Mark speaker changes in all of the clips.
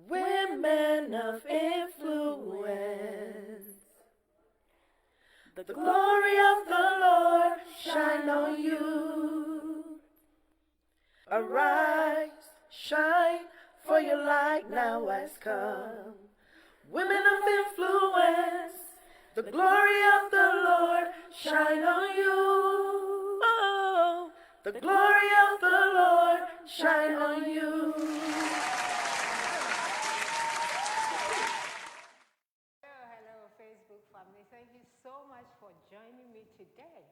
Speaker 1: Women of influence. The glory of the Lord shine on you. Arise, shine, for your light now has come. Women of influence, the glory of the Lord shine on you. Oh, the glory of the Lord shine on you.
Speaker 2: Hello, Facebook family. Thank you so much for joining me today.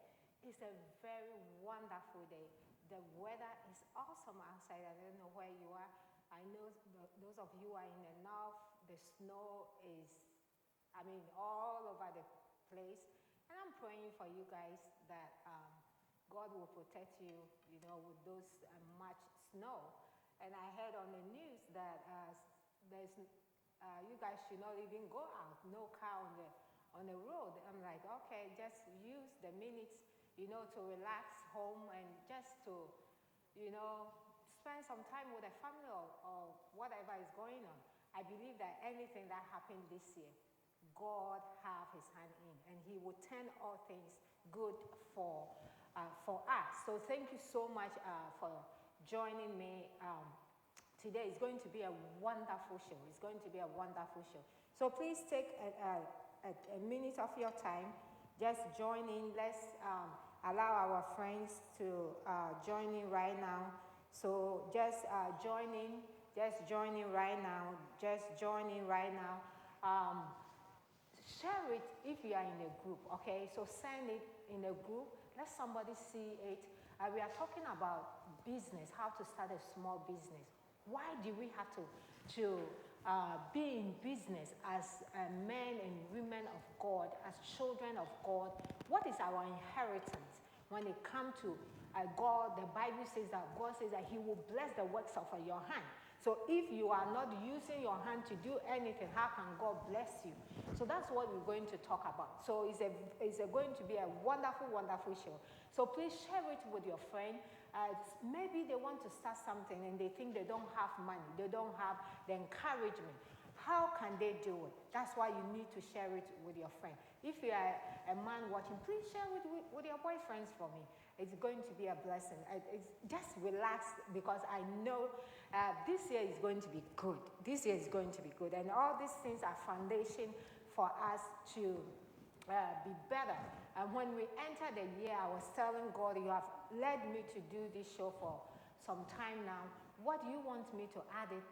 Speaker 2: It's a very wonderful day. The weather is awesome outside. I don't know where you are. I know those of you are in the north, the snow is, all over the place. And I'm praying for you guys that God will protect you, with those much snow. And I heard on the news that you guys should not even go out, no car on the road. I'm like, okay, just use the minutes, to relax home and just to, spend some time with a family or whatever is going on. I believe that anything that happened this year, God have his hand in, and he will turn all things good for us. So thank you so much for joining me. Today is going to be a wonderful show. It's going to be a wonderful show. So please take a minute of your time. Just join in. Let's allow our friends to join in right now. So just join in. Just join in right now. Just join in right now. Share it if you are in a group, okay? So send it in a group. Let somebody see it. We are talking about business, how to start a small business. Why do we have to be in business as men and women of God, as children of God? What is our inheritance when it comes to God? The Bible says that God says that he will bless the works of your hand. So if you are not using your hand to do anything, how can God bless you? So that's what we're going to talk about. So it's going to be a wonderful, wonderful show. So please share it with your friend. Maybe they want to start something and they think they don't have money. They don't have the encouragement. How can they do it? That's why you need to share it with your friend. If you are a man watching, please share it with your boyfriends for me. It's going to be a blessing. Just relax, because I know this year is going to be good. This year is going to be good. And all these things are foundation for us to be better. And when we enter the year, I was telling God, you have led me to do this show for some time now. What do you want me to add it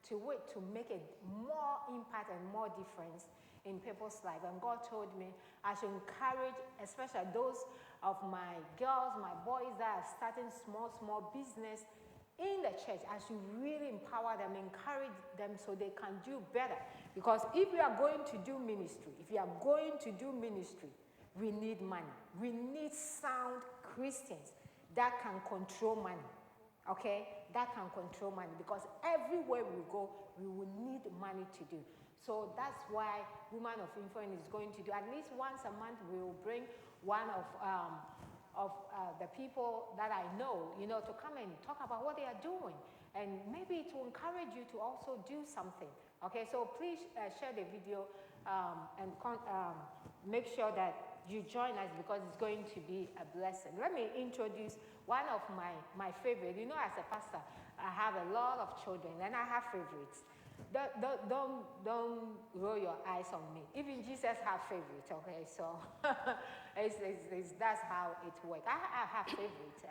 Speaker 2: to make a more impact and more difference in people's life? And God told me I should encourage, especially those of my girls, my boys that are starting small business in the church. I should really empower them, encourage them so they can do better. Because if we are going to do ministry, we need money. We need sound Christians that can control money. Okay? That can control money, because everywhere we go, we will need money to do. So that's why Woman of Influence is going to do, at least once a month, we will bring one of the people that I know, to come and talk about what they are doing. And maybe to encourage you to also do something. Okay, so please share the video and make sure that you join us, because it's going to be a blessing. Let me introduce one of my favorite. As a pastor, I have a lot of children and I have favorites. Don't roll your eyes on me. Even Jesus had favorites, okay? So that's how it works. I have favorites.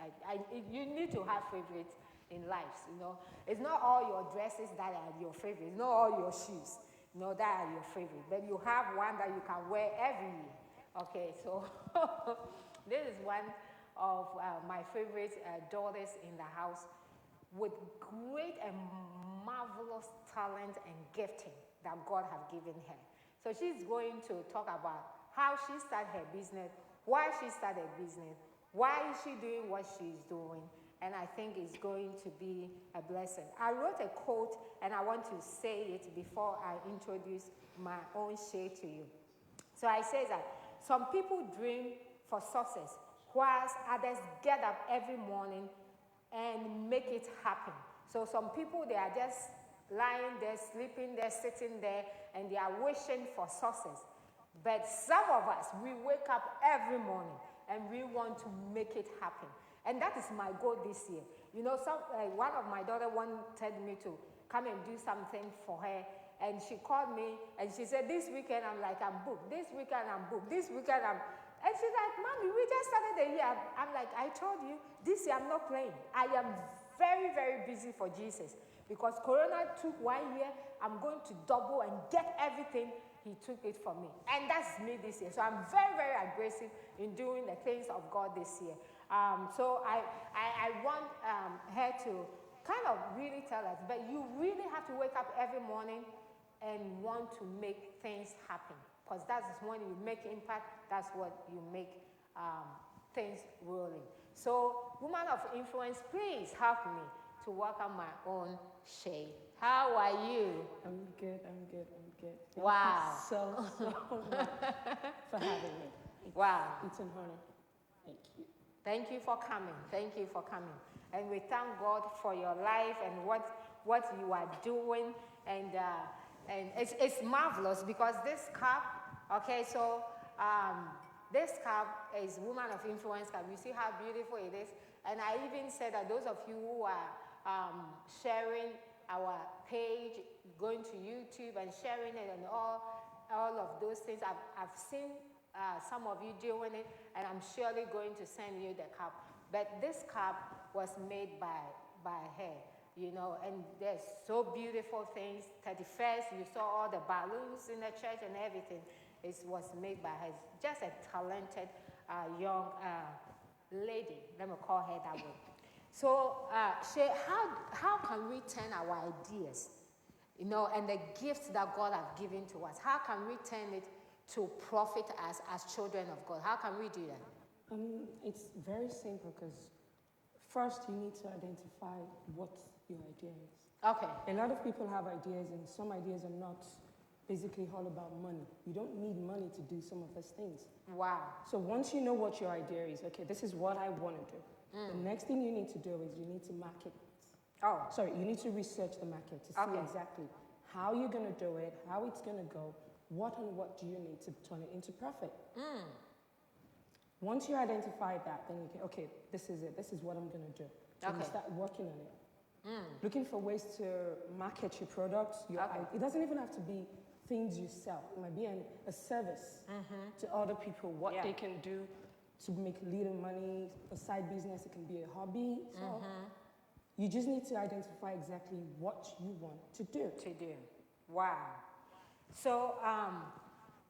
Speaker 2: You need to have favorites in life, It's not all your dresses that are your favorite. It's not all your shoes, that are your favorite. But you have one that you can wear every year. Okay, so this is one of my favorite daughters in the house, with great and marvelous talent and gifting that God has given her. So she's going to talk about how she started her business, why she started business, why is she doing what she's doing, and I think it's going to be a blessing. I wrote a quote, and I want to say it before I introduce my own share to you. So I say that some people dream for success, whilst others get up every morning and make it happen. So some people, they are just lying there, sleeping there, sitting there, and they are wishing for success. But some of us, we wake up every morning and we want to make it happen. And that is my goal this year. You know, one of my daughter wanted me to come and do something for her. And she called me and she said, this weekend I'm like, I'm booked. This weekend I'm booked. This weekend I'm... And she's like, Mommy, we just started the year. I'm like, I told you, this year I'm not playing. I am very, very busy for Jesus. Because Corona took 1 year, I'm going to double and get everything. He took it from me. And that's me this year. So I'm very, very aggressive in doing the things of God this year. So I want her to kind of really tell us, but you really have to wake up every morning and want to make things happen. Because that is when you make impact, that's what you make things rolling. So, woman of influence, please help me to welcome my own Shay. How are you?
Speaker 1: I'm good. Thank
Speaker 2: wow.
Speaker 1: you so much for having me.
Speaker 2: Wow.
Speaker 1: It's an honor. Thank you.
Speaker 2: Thank you for coming. Thank you for coming. And we thank God for your life and what you are doing. And it's marvelous because this cup, okay, so this cup is Woman of Influence cup. You see how beautiful it is? And I even said that those of you who are sharing our page, going to YouTube and sharing it and all of those things, I've seen some of you doing it, and I'm surely going to send you the cup. But this cup was made by her, you know, and there's so beautiful things. 31st, you saw all the balloons in the church and everything. It was made by her. Just a talented young lady. Let me call her that way. So, Shay, how can we turn our ideas, you know, and the gifts that God has given to us, how can we turn it to profit us as children of God? How can we do that?
Speaker 1: It's very simple because first you need to identify what your idea is.
Speaker 2: Okay.
Speaker 1: A lot of people have ideas, and some ideas are not basically all about money. You don't need money to do some of those things.
Speaker 2: Wow.
Speaker 1: So once you know what your idea is, okay, this is what I want to do. The next thing you need to do is you need to market it.
Speaker 2: Oh.
Speaker 1: Sorry, you need to research the market to see exactly how you're going to do it, how it's going to go, what do you need to turn it into profit. Once you identify that, then you can, okay, this is it. This is what I'm going to do. So you start working on it. Looking for ways to market your products. It doesn't even have to be things you sell. It might be a service to other people, what they can do to make a little money, a side business. It can be a hobby. So you just need to identify exactly what you want to do.
Speaker 2: Wow. So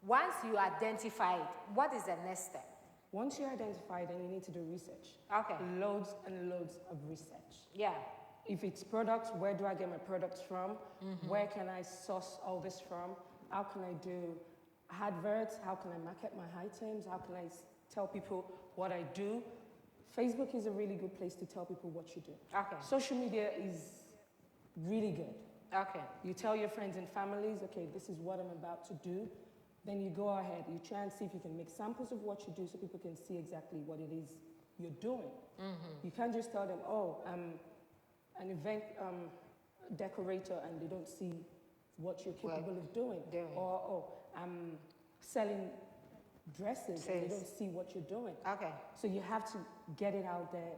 Speaker 2: once you identify it, what is the next step?
Speaker 1: Once you identify, then you need to do research.
Speaker 2: Okay.
Speaker 1: Loads and loads of research.
Speaker 2: Yeah.
Speaker 1: If it's products, where do I get my products from? Where can I source all this from? How can I do adverts? How can I market my items? How can I tell people what I do? Facebook is a really good place to tell people what you do.
Speaker 2: Okay.
Speaker 1: Social media is really good.
Speaker 2: Okay.
Speaker 1: You tell your friends and families, okay, this is what I'm about to do. Then you go ahead, you try and see if you can make samples of what you do so people can see exactly what it is you're doing. You can't just tell them, oh, I'm an event decorator, and they don't see what you're capable of doing. Or, oh, I'm selling dresses and they don't see what you're doing.
Speaker 2: Okay.
Speaker 1: So you have to get it out there,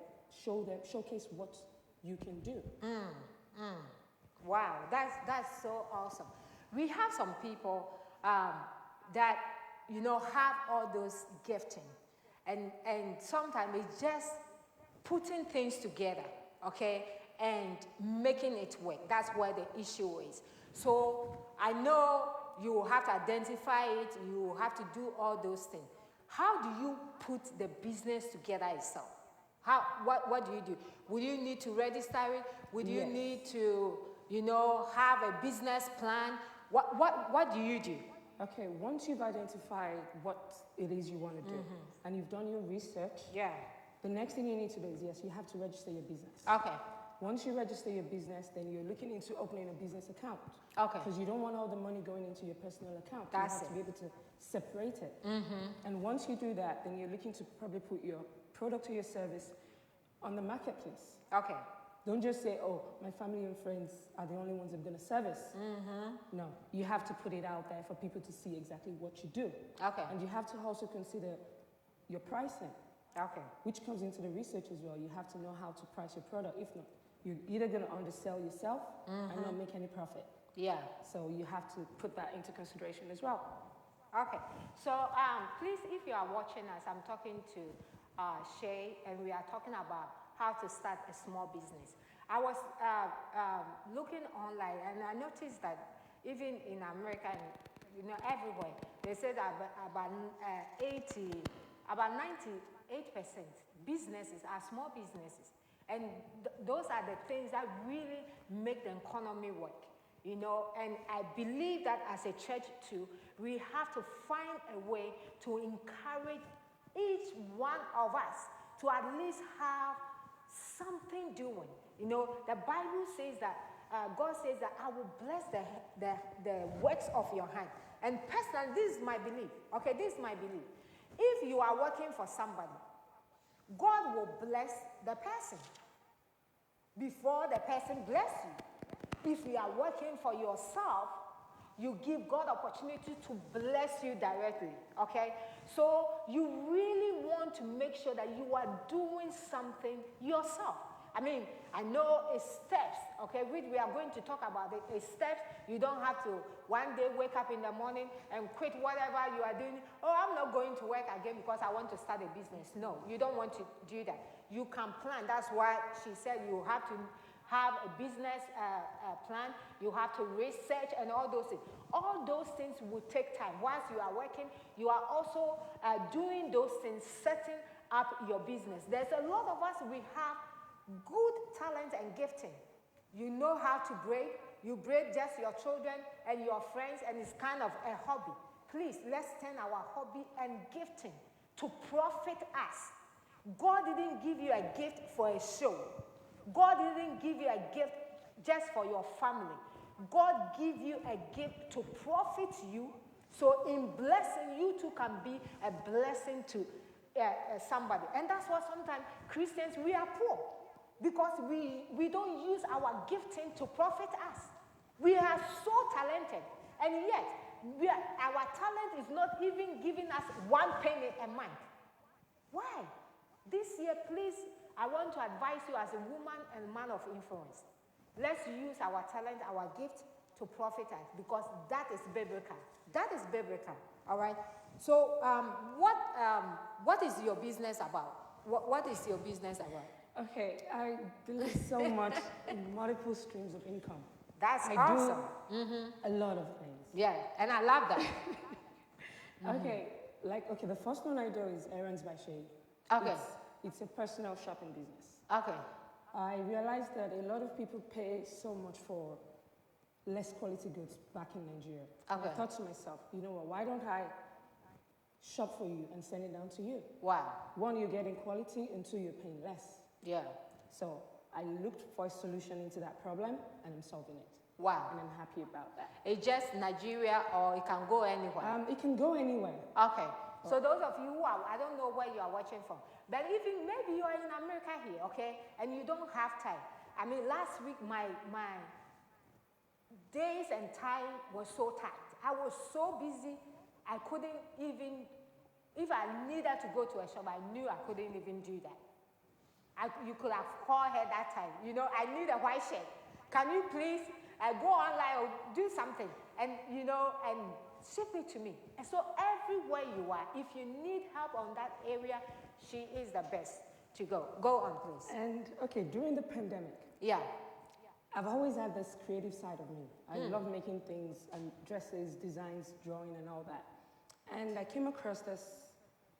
Speaker 1: showcase what you can do.
Speaker 2: Wow, that's so awesome. We have some people that, you know, have all those gifting, and sometimes it's just putting things together, okay, and making it work. That's where the issue is. So I know you have to identify it, you have to do all those things. How do you put the business together itself? What do you do? Would you need to register it? Would you need to, you know, have a business plan? What do you do?
Speaker 1: Okay, once you've identified what it is you want to do, and you've done your research, the next thing you need to do is, you have to register your business.
Speaker 2: Okay.
Speaker 1: Once you register your business, then you're looking into opening a business account.
Speaker 2: Okay.
Speaker 1: Because you don't want all the money going into your personal account. You have to be able to separate it. And once you do that, then you're looking to probably put your product or your service on the marketplace.
Speaker 2: Okay.
Speaker 3: Don't just say, oh, my family and friends are the only ones I'm going to service. No, you have to put it out there for people to see exactly what you do.
Speaker 2: Okay.
Speaker 3: And you have to also consider your pricing,
Speaker 2: Okay.
Speaker 3: which comes into the research as well. You have to know how to price your product. If not, you're either going to undersell yourself and not make any profit.
Speaker 2: Yeah.
Speaker 3: So you have to put that into consideration as well.
Speaker 2: Okay. So please, if you are watching us, I'm talking to Shay, and we are talking about how to start a small business. I was looking online, and I noticed that even in America and everywhere, they said that about 98% businesses are small businesses, and those are the things that really make the economy work. And I believe that as a church too, we have to find a way to encourage each one of us to at least have something doing. The Bible says that God says that I will bless the works of your hand. And personally, this is my belief. Okay, this is my belief. If you are working for somebody, God will bless the person before the person bless you. If you are working for yourself, you give God opportunity to bless you directly, okay? So you really want to make sure that you are doing something yourself. I mean, I know it's steps, okay? We are going to talk about it. It's steps. You don't have to one day wake up in the morning and quit whatever you are doing. Oh, I'm not going to work again because I want to start a business. No, you don't want to do that. You can plan. That's why she said you have to have a business plan, you have to research and all those things. All those things will take time. Once you are working, you are also doing those things, setting up your business. There's a lot of us, we have good talent and gifting. You know how to braid. You braid just your children and your friends, and it's kind of a hobby. Please, let's turn our hobby and gifting to profit us. God didn't give you a gift for a show. God didn't give you a gift just for your family. God gave you a gift to profit you. So in blessing, you too can be a blessing to somebody. And that's why sometimes Christians, we are poor. Because we don't use our gifting to profit us. We are so talented. And yet, our talent is not even giving us 1 penny a month. Why? This year, please, I want to advise you as a woman and man of influence. Let's use our talent, our gift to profit us, because that is biblical. That is biblical, all right? So what is your business about? What is your business about?
Speaker 3: Okay, I believe so much in multiple streams of income.
Speaker 2: That's
Speaker 3: I
Speaker 2: awesome.
Speaker 3: do a lot of things.
Speaker 2: Yeah, and I love that.
Speaker 3: Okay, the first one I do is Errands by Shay.
Speaker 2: Okay.
Speaker 3: It's a personal shopping business.
Speaker 2: Okay.
Speaker 3: I realized that a lot of people pay so much for less quality goods back in Nigeria.
Speaker 2: Okay.
Speaker 3: I thought to myself, you know what, why don't I shop for you and send it down to you?
Speaker 2: Wow.
Speaker 3: One, you're getting quality, and two, you're paying less.
Speaker 2: Yeah.
Speaker 3: So I looked for a solution into that problem, and I'm solving it.
Speaker 2: Wow.
Speaker 3: And I'm happy about that.
Speaker 2: It's just Nigeria, or it can go anywhere?
Speaker 3: It can go anywhere.
Speaker 2: Okay. So those of you who are, I don't know where you are watching from, but even maybe you are in America here, okay, and you don't have time. I mean, last week my days and time was so tight. I was so busy, I couldn't even, if I needed to go to a shop, I knew I couldn't even do that. You could have called her that time. I need a white shirt. Can you please go online or do something and ship it to me? And so everywhere you are, if you need help on that area, she is the best to go. Go on, please.
Speaker 3: And okay, during the pandemic,
Speaker 2: yeah,
Speaker 3: I've always had this creative side of me. I love making things and dresses, designs, drawing, and all that. And I came across this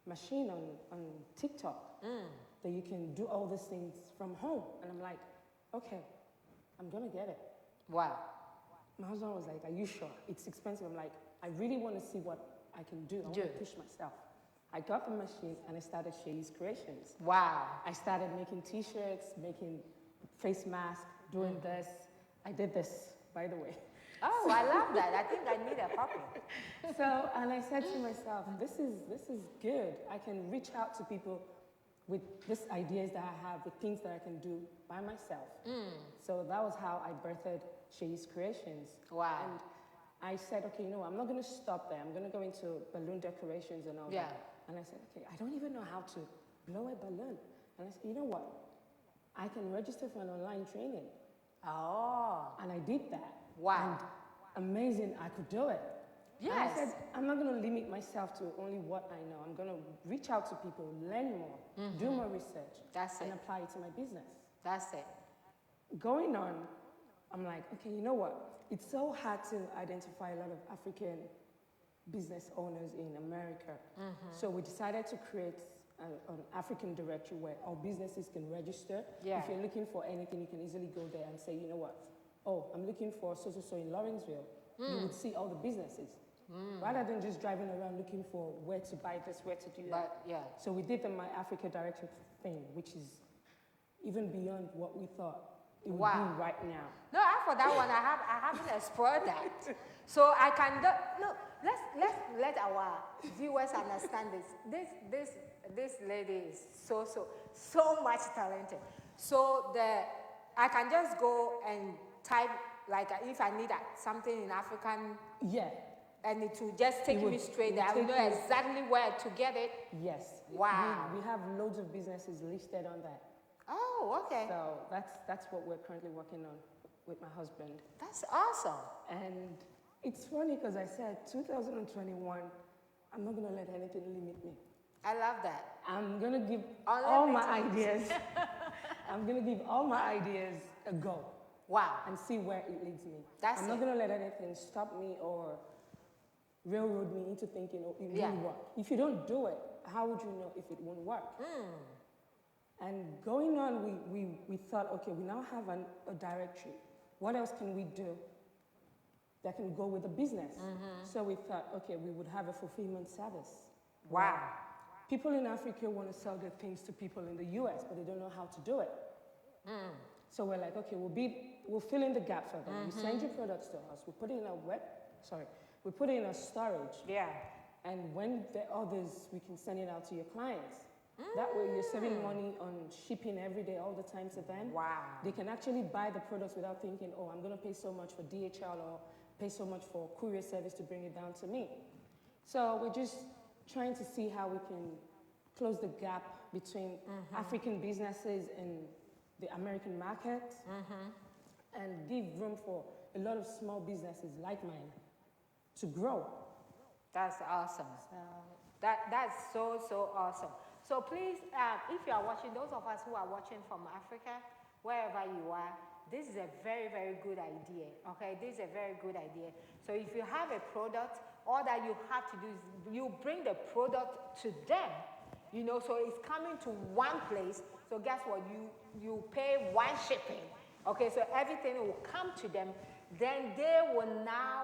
Speaker 3: machine on TikTok that you can do all these things from home. And I'm like, okay, I'm gonna get it.
Speaker 2: Wow.
Speaker 3: My husband was like, are you sure? It's expensive. I'm like, I really want to see what I can do. I want to push myself. I got the machine and I started Shay's Creations.
Speaker 2: Wow.
Speaker 3: I started making t-shirts, making face masks, doing this. I did this, by the way.
Speaker 2: Oh, I love that. I think I need a copy.
Speaker 3: And I said to myself, this is good. I can reach out to people with these ideas that I have, with things that I can do by myself. So that was how I birthed She's Creations.
Speaker 2: Wow.
Speaker 3: And I said, okay, you know, I'm not going to stop there. I'm going to go into balloon decorations and all
Speaker 2: Yeah.
Speaker 3: that. And I said, okay, I don't even know how to blow a balloon. And I said, you know what? I can register for an online training.
Speaker 2: Oh.
Speaker 3: And I did that.
Speaker 2: Wow.
Speaker 3: And amazing, I could do it. And I
Speaker 2: Yes.
Speaker 3: said, I'm not going to limit myself to only what I know. I'm going to reach out to people, learn more, do more research,
Speaker 2: That's
Speaker 3: and
Speaker 2: it.
Speaker 3: apply it to my business.
Speaker 2: That's it.
Speaker 3: Going on, I'm like, okay, you know what? It's so hard to identify a lot of African business owners in America. So we decided to create an African directory where all businesses can register.
Speaker 2: Yeah.
Speaker 3: If you're looking for anything, you can easily go there and say, you know what? Oh, I'm looking for so in Lawrenceville. You would see all the businesses. Rather than just driving around looking for where to buy this, where to do that.
Speaker 2: But yeah.
Speaker 3: So we did the My Africa Directory thing, which is even beyond what we thought it would
Speaker 2: Wow.
Speaker 3: be right now.
Speaker 2: No, for that one, I haven't explored that. So I can look. Let's let our viewers understand this lady is so much talented. So I can just go and type like if I need something in African,
Speaker 3: Yeah,
Speaker 2: and it will just take
Speaker 3: It would-
Speaker 2: me straight
Speaker 3: it
Speaker 2: there. I
Speaker 3: would
Speaker 2: will know
Speaker 3: take you-
Speaker 2: exactly where to get it.
Speaker 3: yes.
Speaker 2: Wow.
Speaker 3: We have loads of businesses listed on that.
Speaker 2: Oh, okay.
Speaker 3: So that's what we're currently working on with my husband.
Speaker 2: That's awesome.
Speaker 3: And it's funny because I said 2021, I'm not going to let anything limit me.
Speaker 2: I love that.
Speaker 3: I'm going to give
Speaker 2: Unlimited.
Speaker 3: all my ideas. I'm going to give all my ideas a go
Speaker 2: Wow.
Speaker 3: and see where it leads me.
Speaker 2: That's
Speaker 3: I'm not
Speaker 2: it.
Speaker 3: going to let anything stop me or railroad me into thinking, oh, it
Speaker 2: Yeah.
Speaker 3: won't work. If you don't do it, how would you know if it won't work? And going on, we thought, okay, we now have a directory. What else can we do that can go with the business? So we thought, okay, we would have a fulfillment service.
Speaker 2: Wow.
Speaker 3: People in Africa want to sell their things to people in the US, but they don't know how to do it. So we're like, okay, we'll fill in the gap for them. You send your products to us. We put it in we put it in a storage.
Speaker 2: Yeah.
Speaker 3: And when the others, we can send it out to your clients. That way you're saving money on shipping every day, all the time to them.
Speaker 2: Wow.
Speaker 3: They can actually buy the products without thinking, oh, I'm going to pay so much for DHL or pay so much for courier service to bring it down to me. So we're just trying to see how we can close the gap between African businesses and the American market and give room for a lot of small businesses like mine to grow.
Speaker 2: That's awesome. That's so awesome. So please, if you are watching, those of us who are watching from Africa, wherever you are, this is a very, very good idea, okay? This is a very good idea. So if you have a product, all that you have to do is you bring the product to them, you know, so it's coming to one place. So guess what? You pay one shipping, okay? So everything will come to them. Then they will now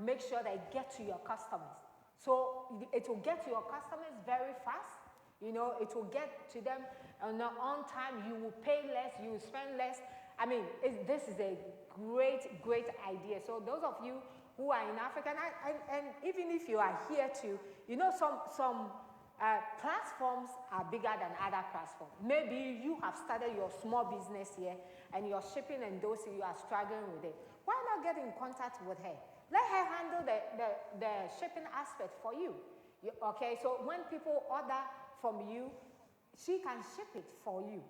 Speaker 2: make sure they get to your customers. So it will get to your customers very fast. You know, it will get to them on time. You will pay less. You will spend less. I mean, this is a great idea. So those of you who are in Africa, and even if you are here too, you know, some platforms are bigger than other platforms. Maybe you have started your small business here, and your shipping and those you are struggling with it. Why not get in contact with her? Let her handle the shipping aspect for you. Okay, so when people order from you, she can ship it for you.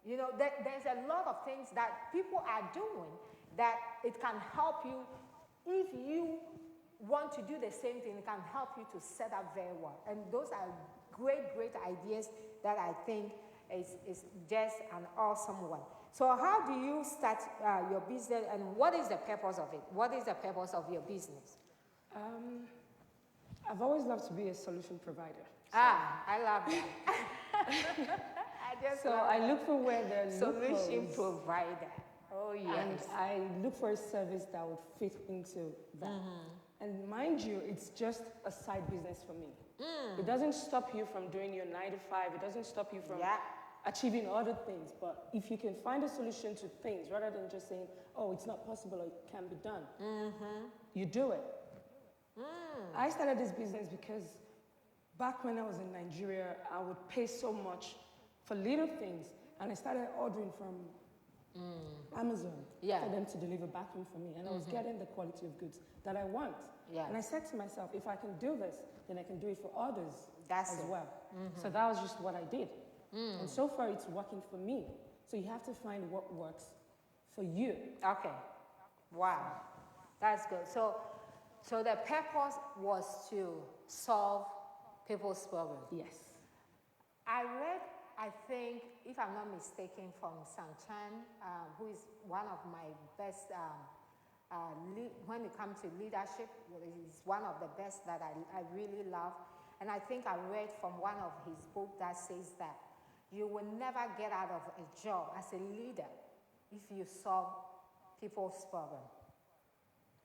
Speaker 2: You know, there's a lot of things that people are doing that it can help you. If you want to do the same thing, it can help you to set up very well. And those are great ideas that I think is just an awesome one. So how do you start your business, and what is the purpose of it? What is the purpose of your business?
Speaker 3: I've always loved to be a solution provider.
Speaker 2: I love that.
Speaker 3: So I look for where the
Speaker 2: solution
Speaker 3: loopholes,
Speaker 2: provider. Oh
Speaker 3: and
Speaker 2: yes.
Speaker 3: I look for a service that would fit into that. And mind you, it's just a side business for me. It doesn't stop you from doing your 9 to 5. It doesn't stop you from achieving other things. But if you can find a solution to things rather than just saying, oh, it's not possible or it can be done, you do it. I started this business because back when I was in Nigeria, I would pay so much for little things. And I started ordering from Amazon
Speaker 2: Yeah.
Speaker 3: for them to deliver back home for me. And I was getting the quality of goods that I want.
Speaker 2: Yeah.
Speaker 3: And I said to myself, if I can do this, then I can do it for others
Speaker 2: That's
Speaker 3: as
Speaker 2: it.
Speaker 3: well. So that was just what I did. And so far, it's working for me. So you have to find what works for you.
Speaker 2: Okay. Wow. That's good. So the purpose was to solve people's problems.
Speaker 3: Yes.
Speaker 2: I read, I think, if I'm not mistaken, from Sang Chan, who is one of my best, when it comes to leadership, he's one of the best that I really love. And I think I read from one of his books that says that you will never get out of a job as a leader if you solve people's problem.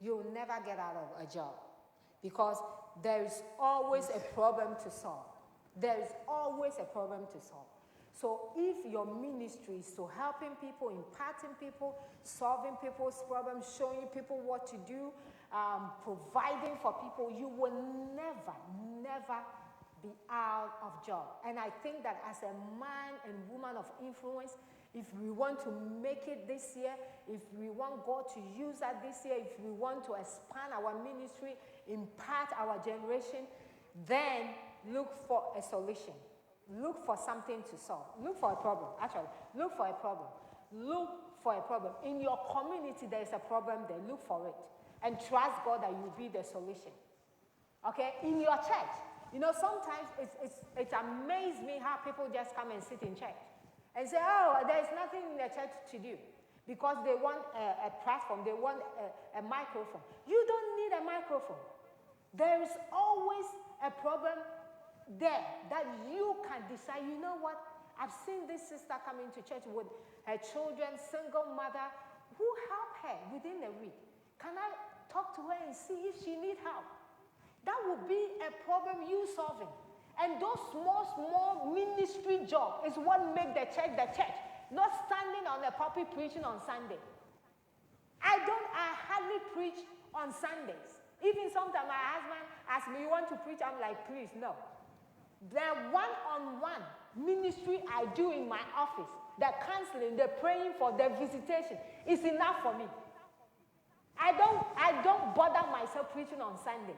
Speaker 2: You will never get out of a job because there is always a problem to solve. There is always a problem to solve. So if your ministry is to helping people, impacting people, solving people's problems, showing people what to do, providing for people, you will never be out of job. And I think that as a man and woman of influence, if we want to make it this year, if we want God to use us this year, if we want to expand our ministry, impact our generation, then look for a solution. Look for something to solve. Look for a problem. Actually, look for a problem. Look for a problem. In your community, there is a problem there. Look for it. And trust God that you'll be the solution. Okay? In your church. You know, sometimes it amazes me how people just come and sit in church and say, oh, there's nothing in the church to do because they want a platform, they want a microphone. You don't need a microphone. There is always a problem there that you can decide, you know what, I've seen this sister come into church with her children, single mother, who helped her within a week. Can I talk to her and see if she needs help? That would be a problem you solving. And those small ministry jobs is what make the church, not standing on the pulpit preaching on Sunday. I hardly preach on Sundays. Even sometimes my husband asks me, you want to preach? I'm like, please, no. The one-on-one ministry I do in my office, the counseling, the praying for, the visitation, is enough for me. I don't bother myself preaching on Sunday.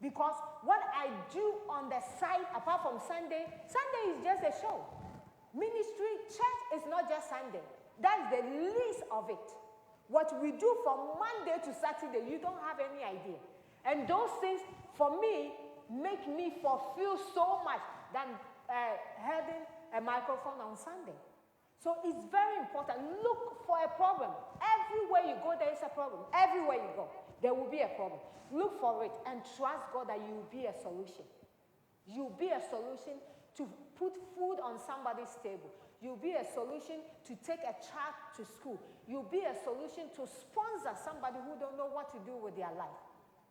Speaker 2: Because what I do on the side, apart from Sunday is just a show. Ministry, church is not just Sunday. That's the least of it. What we do from Monday to Saturday, you don't have any idea. And those things, for me, make me fulfill so much than having a microphone on Sunday. So it's very important. Look for a problem. Everywhere you go, there is a problem. Everywhere you go, there will be a problem. Look for it and trust God that you will be a solution. You'll be a solution to put food on somebody's table. You'll be a solution to take a child to school. You'll be a solution to sponsor somebody who don't know what to do with their life.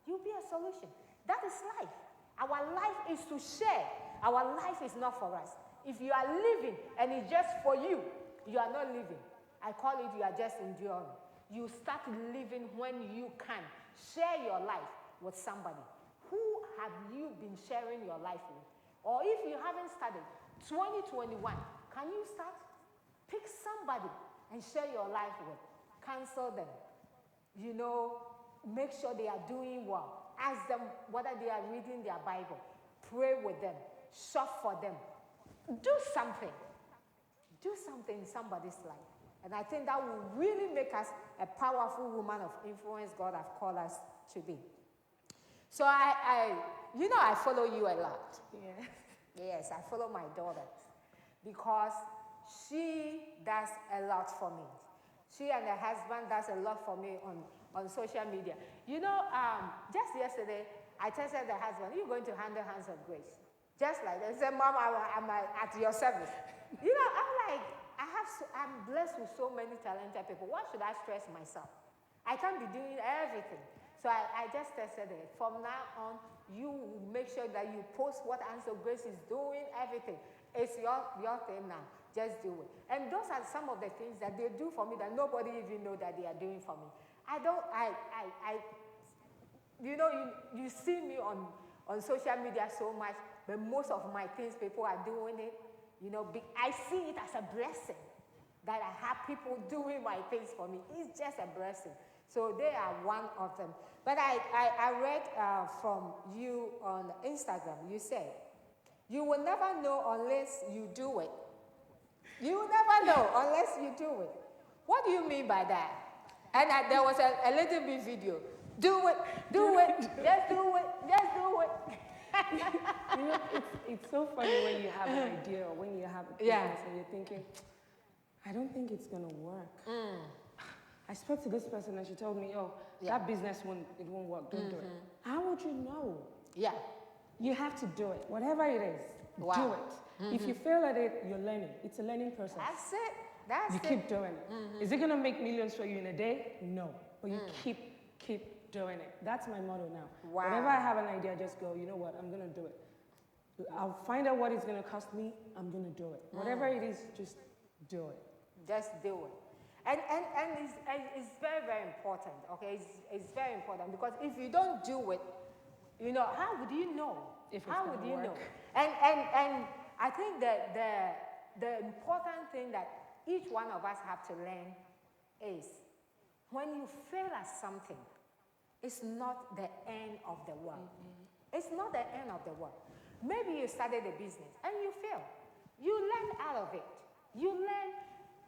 Speaker 2: You'll be a solution. That is life. Our life is to share. Our life is not for us. If you are living and it's just for you, you are not living. I call it you are just enduring. You start living when you can. Share your life with somebody. Who have you been sharing your life with? Or if you haven't started, 2021, can you start? Pick somebody and share your life with. Counsel them. You know, make sure they are doing well. Ask them whether they are reading their Bible. Pray with them. Shop for them. Do something. Do something in somebody's life. And I think that will really make us a powerful woman of influence God has called us to be. So I follow you a lot.
Speaker 3: Yeah.
Speaker 2: Yes, I follow my daughter because she does a lot for me. She and her husband does a lot for me on social media. You know, just yesterday, I texted the husband, you're going to handle Hands of Grace. Just like that. He said, Mom, I'm at your service. You know, I'm like, I'm blessed with so many talented people. Why should I stress myself? I can't be doing everything. So I just said it. From now on, you make sure that you post what Hands of Grace is doing, everything. It's your thing now. Just do it. And those are some of the things that they do for me that nobody even know that they are doing for me. You see me on social media so much, but most of my things, people are doing it. I see it as a blessing that I have people doing my things for me. It's just a blessing. So they are one of them. But I read from you on Instagram, you said, you will never know unless you do it. You will never know unless you do it. What do you mean by that? And there was a little bit video. Do it, just do it, just do it.
Speaker 3: It's so funny when you have an idea or when you have a business and you're thinking, I don't think it's going to work. I spoke to this person and she told me, that business won't work, don't do it. How would you know?
Speaker 2: Yeah.
Speaker 3: You have to do it. Whatever it is, do it. If you fail at it, you're learning. It's a learning process.
Speaker 2: That's it.
Speaker 3: You keep doing it. Is it going to make millions for you in a day? No. But you keep doing it. That's my motto now.
Speaker 2: Wow.
Speaker 3: Whenever I have an idea, I just go, you know what, I'm going to do it. I'll find out what it's going to cost me, I'm going to do it. Whatever it is, just do it.
Speaker 2: Just do it. And it's very, very important, okay? It's very important because if you don't do it, how would you know? How would you know? And I think that the important thing that each one of us have to learn is when you fail at something, it's not the end of the world. It's not the end of the world. Maybe you started a business and you fail. You learn out of it. You learn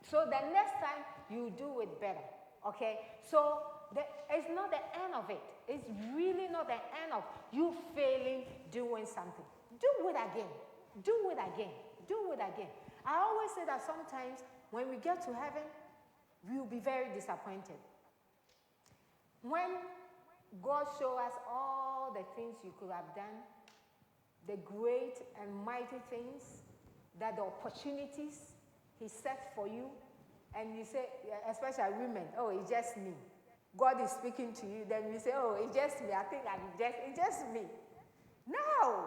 Speaker 2: so the next time you do it better. Okay? So it's not the end of it. It's really not the end of you failing doing something. Do it again. Do it again. Do it again. I always say that sometimes when we get to heaven, we will be very disappointed. When God shows us all the things you could have done, the great and mighty things, that the opportunities He set for you, and you say, especially women, it's just me. God is speaking to you, then you say, it's just me. I think it's just me. No.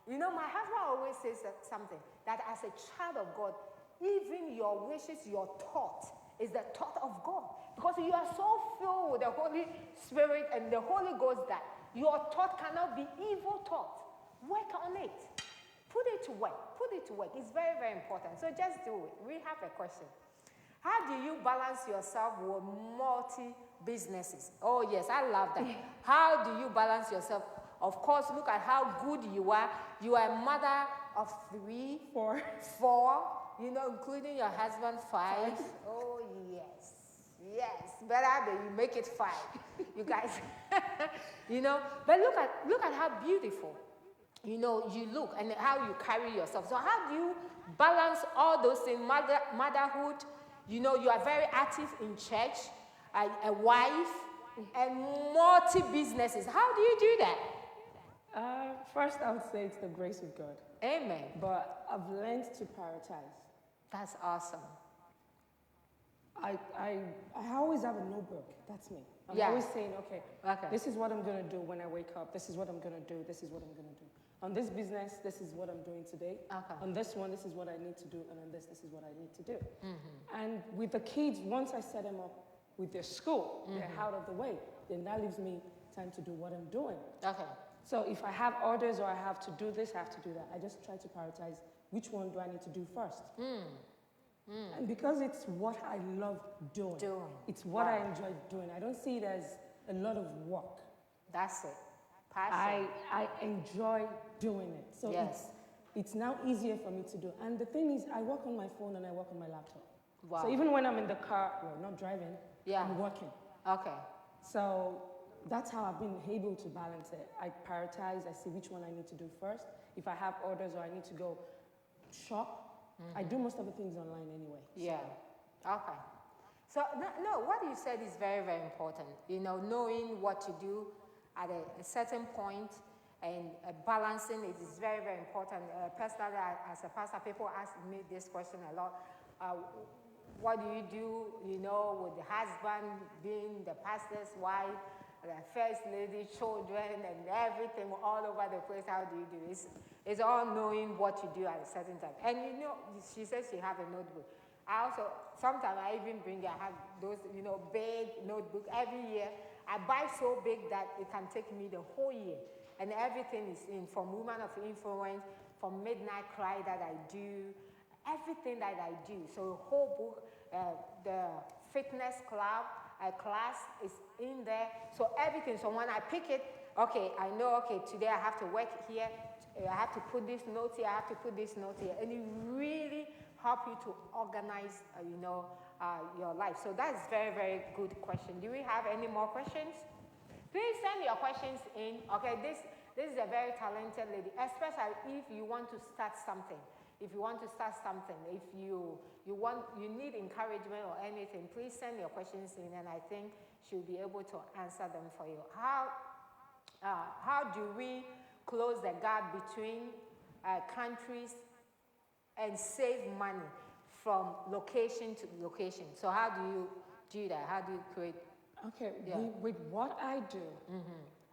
Speaker 2: My husband always says something, that as a child of God, even your wishes, your thought is the thought of God. Because you are so filled with the Holy Spirit and the Holy Ghost that your thought cannot be evil thought. Work on it. Put it to work. Put it to work. It's very, very important. So just do it. We have a question. How do you balance yourself with multi-businesses? Oh, yes, I love that. How do you balance yourself? Of course, look at how good you are. You are a mother of 3, 4, including your husband, 5. Oh, yes. Yes, better than you make it 5. You guys, But look at how beautiful, you look and how you carry yourself. So how do you balance all those things? Motherhood, you are very active in church, a wife, and multi-businesses. How do you do that?
Speaker 3: First, I would say it's the grace of God.
Speaker 2: Amen.
Speaker 3: But I've learned to prioritize.
Speaker 2: That's awesome.
Speaker 3: I always have a notebook. That's me. I'm always saying, okay, this is what I'm going to do when I wake up. This is what I'm going to do. This is what I'm going to do. On this business, this is what I'm doing today.
Speaker 2: Okay.
Speaker 3: On this one, this is what I need to do. And on this is what I need to do. And with the kids, once I set them up with their school, they're out of the way. Then that leaves me time to do what I'm doing.
Speaker 2: Okay.
Speaker 3: So if I have orders or I have to do this, I have to do that. I just try to prioritize which one do I need to do first. And because it's what I love doing. It's what I enjoy doing. I don't see it as a lot of work.
Speaker 2: That's it. Passion.
Speaker 3: I enjoy doing it. So it's now easier for me to do. And the thing is, I work on my phone and I work on my laptop.
Speaker 2: Wow.
Speaker 3: So even when I'm in the car, not driving, I'm working.
Speaker 2: Okay.
Speaker 3: So that's how I've been able to balance it. I prioritize, I see which one I need to do first. If I have orders or I need to go shop, I do most of the things online anyway.
Speaker 2: Yeah. Okay. So, no, what you said is very, very important. Knowing what to do at a certain point and balancing it is very, very important. Personally, as a pastor, people ask me this question a lot. What do you do, with the husband being the pastor's wife, the first lady, children, and everything all over the place? How do you do this? It's all knowing what to do at a certain time. And she says she have a notebook. Sometimes I even I have those, big notebook every year. I buy so big that it can take me the whole year. And everything is in, from Women of Influence, from Midnight Cry that I do, everything that I do. So a whole book, the fitness club class is in there. So everything. So when I pick it, okay, I know, okay, today I have to work here. I have to put this note here. I have to put this note here. And it really help you to organize, your life. So that's very, very good question. Do we have any more questions? Please send your questions in. Okay, this is a very talented lady, especially if you want to start something. If you want to start something, if you need encouragement or anything, please send your questions in, and I think she'll be able to answer them for you. How do we close the gap between countries and save money from location to location? So how do you do that? How do you create?
Speaker 3: Okay,
Speaker 2: Yeah.
Speaker 3: with what I do,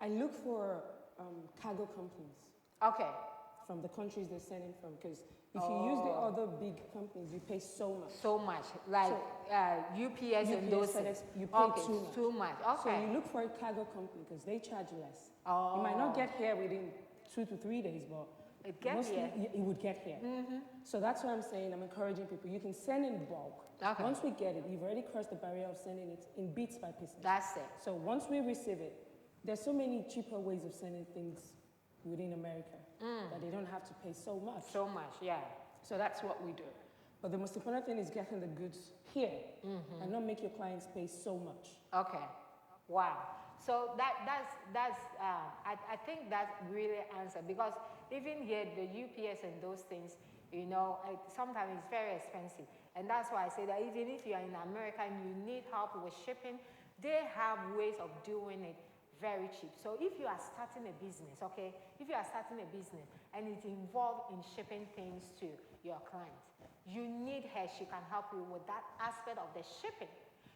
Speaker 3: I look for cargo companies
Speaker 2: Okay.
Speaker 3: from the countries they're sending from, because if you use the other big companies, you pay so much.
Speaker 2: So much, like UPS and those
Speaker 3: FedEx,
Speaker 2: things.
Speaker 3: you pay
Speaker 2: Okay,
Speaker 3: too much.
Speaker 2: too much.
Speaker 3: So
Speaker 2: Okay.
Speaker 3: you look for a cargo company because they charge less.
Speaker 2: Oh.
Speaker 3: You might not get here within 2 to 3 days, but
Speaker 2: It gets
Speaker 3: mostly
Speaker 2: here.
Speaker 3: it would get here. So that's what I'm saying. I'm encouraging people. You can send in bulk.
Speaker 2: Okay.
Speaker 3: Once we get it, you've already crossed the barrier of sending it in bits by pieces.
Speaker 2: That's it.
Speaker 3: So once we receive it, there's so many cheaper ways of sending things within America that they don't have to pay so much.
Speaker 2: So much, yeah.
Speaker 3: So that's what we do. But the most important thing is getting the goods here and not make your clients pay so much.
Speaker 2: Okay. Wow. So I think that really answers, because even here the UPS and those things, sometimes it's very expensive, and that's why I say that even if you are in America and you need help with shipping, they have ways of doing it very cheap. So if you are starting a business, okay, if you are starting a business and it's involved in shipping things to your clients, you need her. She can help you with that aspect of the shipping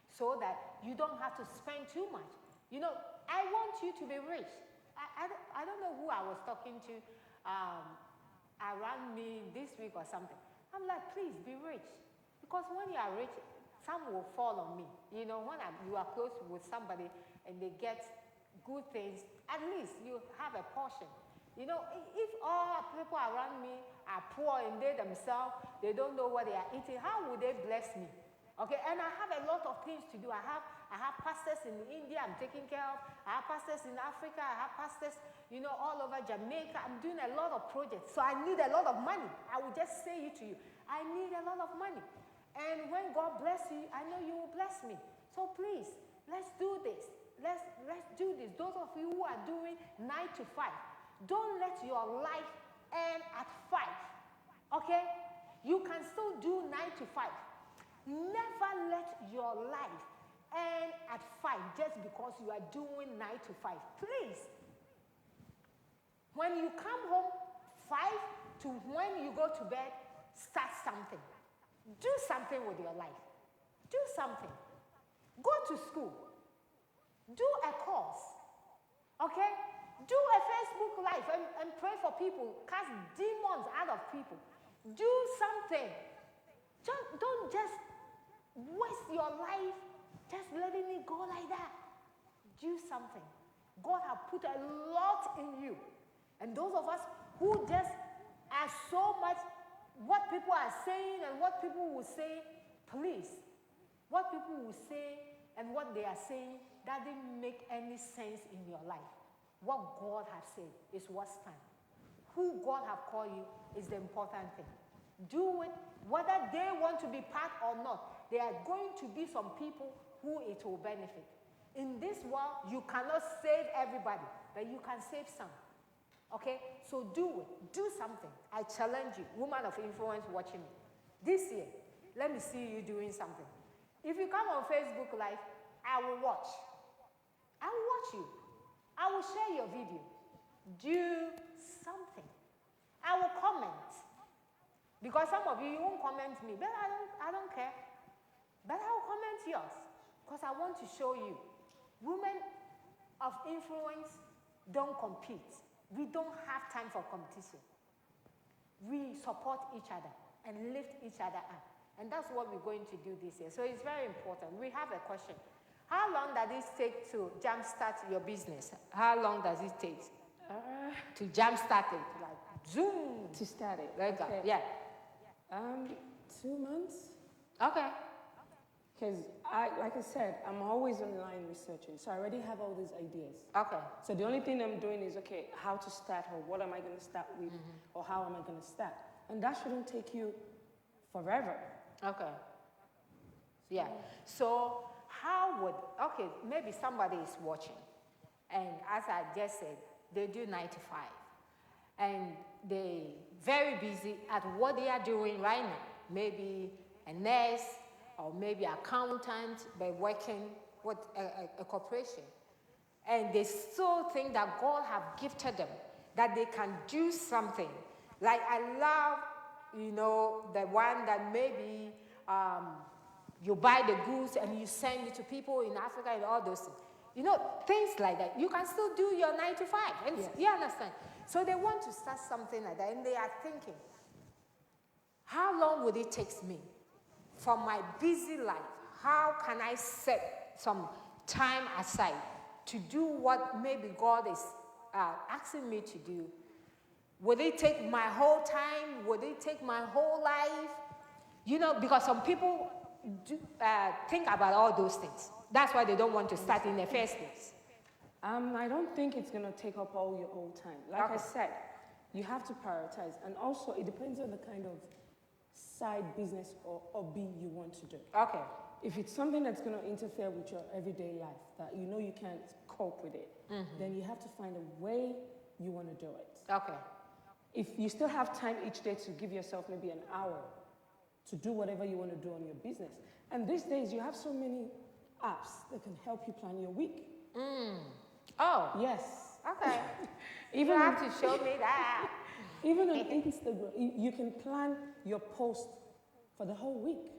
Speaker 2: so that you don't have to spend too much. I want you to be rich. I don't know who I was talking to around me this week or something. I'm like, please be rich. Because when you are rich, some will fall on me. When you are close with somebody and they get good things, at least you have a portion. If all people around me are poor and they themselves, they don't know what they are eating, how would they bless me? Okay, and I have a lot of things to do. I have pastors in India I'm taking care of. I have pastors in Africa. I have pastors, all over Jamaica. I'm doing a lot of projects. So I need a lot of money. I will just say it to you. I need a lot of money. And when God bless you, I know you will bless me. So please, let's do this. Let's do this. Those of you who are doing 9 to 5, don't let your life end at 5. Okay? You can still do 9 to 5. Never let your life end at 5 just because you are doing 9 to 5. Please. When you come home, 5 to when you go to bed, start something. Do something with your life. Do something. Go to school. Do a course. Okay? Do a Facebook Live and pray for people. Cast demons out of people. Do something. Don't just waste your life just letting it go like that. Do something. God has put a lot in you. And those of us who just are so much what people are saying and what people will say, please, what people will say and what they are saying doesn't make any sense in your life. What God has said is what stands. Who God has called you is the important thing. Do it, whether they want to be part or not. There are going to be some people who it will benefit. In this world, you cannot save everybody, but you can save some. Okay? So do it. Do something. I challenge you, woman of influence watching me. This year, let me see you doing something. If you come on Facebook Live, I will watch. I will watch you. I will share your video. Do something. I will comment. Because some of you won't comment me, but I don't care. But I will comment yours. Because I want to show you. Women of influence don't compete. We don't have time for competition. We support each other and lift each other up. And that's what we're going to do this year. So it's very important. We have a question. How long does it take to jumpstart your business? How long does it take to jumpstart it? Like, zoom.
Speaker 3: To start it.
Speaker 2: Like that.
Speaker 3: Okay.
Speaker 2: Yeah.
Speaker 3: Um, 2 months.
Speaker 2: Okay.
Speaker 3: Because like I said, I'm always online researching, so I already have all these ideas.
Speaker 2: Okay.
Speaker 3: So the only thing I'm doing is, okay, how to start, or what am I going to start with, or how am I going to start? And that shouldn't take you forever.
Speaker 2: Okay. Yeah. So how would, okay, maybe somebody is watching, and as I just said, they do 9 to 5, and they very busy at what they are doing right now. Maybe a nurse, or maybe accountant, but working with a corporation. And they still think that God have gifted them, that they can do something. Like I love, the one that maybe you buy the goods and you send it to people in Africa and all those things. Things like that. You can still do your 9 to 5. And
Speaker 3: Yes.
Speaker 2: you understand? So they want to start something like that, and they are thinking, how long would it take me from my busy life? How can I set some time aside to do what maybe God is asking me to do? Would it take my whole time? Would it take my whole life? Because some people do, think about all those things. That's why they don't want to start in the first place.
Speaker 3: I don't think it's going to take up all your whole time. Like I
Speaker 2: Okay.
Speaker 3: said, you have to prioritize. And also, it depends on the kind of side business or hobby you want to do.
Speaker 2: Okay.
Speaker 3: If it's something that's going to interfere with your everyday life, that you can't cope with it, then you have to find a way you want to do it.
Speaker 2: Okay.
Speaker 3: If you still have time each day to give yourself maybe an hour to do whatever you want to do on your business. And these days, you have so many apps that can help you plan your week.
Speaker 2: Oh.
Speaker 3: Yes.
Speaker 2: Okay.
Speaker 3: Even
Speaker 2: You have to show me that.
Speaker 3: Even on Instagram, you can plan your post for the whole week.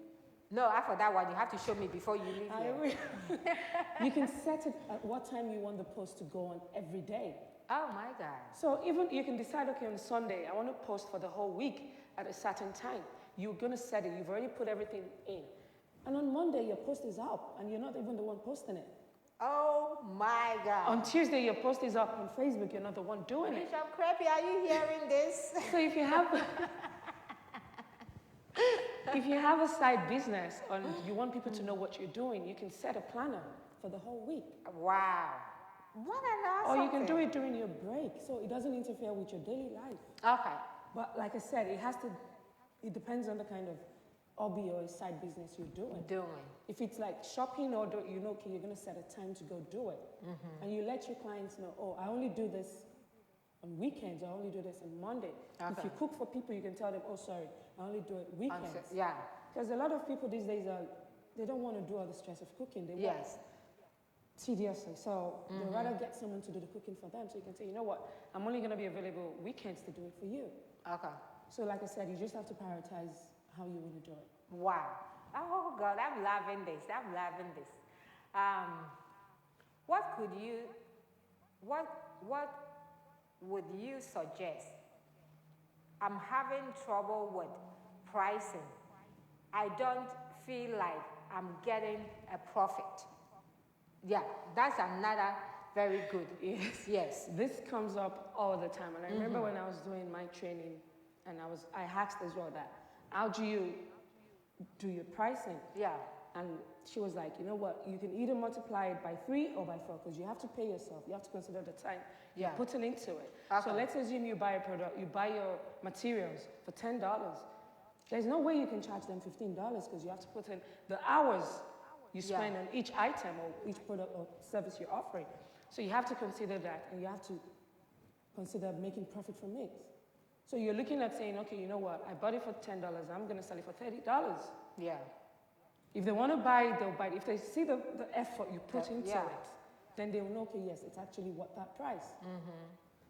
Speaker 2: No, after that one, you have to show me before you leave
Speaker 3: I
Speaker 2: here.
Speaker 3: will. You can set it at what time you want the post to go on every day.
Speaker 2: Oh my God.
Speaker 3: So even you can decide, okay, on Sunday, I want to post for the whole week at a certain time. You're going to set it. You've already put everything in. And on Monday, your post is up, and you're not even the one posting it.
Speaker 2: Oh my God.
Speaker 3: On Tuesday, your post is up on Facebook. You're not the one doing it.
Speaker 2: Bishop Creepy, are you hearing this?
Speaker 3: So if you have a side business and you want people to know what you're doing, you can set a planner for the whole week.
Speaker 2: Wow. What an awesome
Speaker 3: Or you can do
Speaker 2: thing.
Speaker 3: it during your break, so it doesn't interfere with your daily life.
Speaker 2: Okay.
Speaker 3: But like I said, it depends on the kind of hobby or side business you're doing. If it's like shopping, or okay, you're going to set a time to go do it. And you let your clients know, oh, I only do this on weekends, I only do this on Monday.
Speaker 2: Okay.
Speaker 3: If you cook for people, you can tell them, oh, sorry, I only do it weekends.
Speaker 2: Yeah.
Speaker 3: Because a lot of people these days they don't want to do all the stress of cooking. They work
Speaker 2: Yes.
Speaker 3: tediously. So they'd rather get someone to do the cooking for them. So you can say, you know what, I'm only going to be available weekends to do it for you.
Speaker 2: Okay.
Speaker 3: So like I said, you just have to prioritize how you want to do it.
Speaker 2: Wow. Oh God, I'm loving this. I'm loving this. What would you suggest? I'm having trouble with pricing. I don't feel like I'm getting a profit. Yeah, that's another very good. Yes.
Speaker 3: This comes up all the time. And I remember when I was doing my training, and I asked as well that, how do you do your pricing?
Speaker 2: Yeah.
Speaker 3: And she was like, you know what, you can either multiply it by 3 or by 4, because you have to pay yourself. You have to consider the time you're putting into it.
Speaker 2: Okay.
Speaker 3: So let's assume you buy a product, you buy your materials for $10. There's no way you can charge them $15, because you have to put in the hours you spend on each item or each product or service you're offering. So you have to consider that, and you have to consider making profit from it. So you're looking at saying, okay, you know what, I bought it for $10, I'm going to sell it for $30.
Speaker 2: Yeah.
Speaker 3: If they want to buy it, they'll buy it. If they see the effort you put into
Speaker 2: Yeah.
Speaker 3: it, then they will know, okay, yes, it's actually worth that price.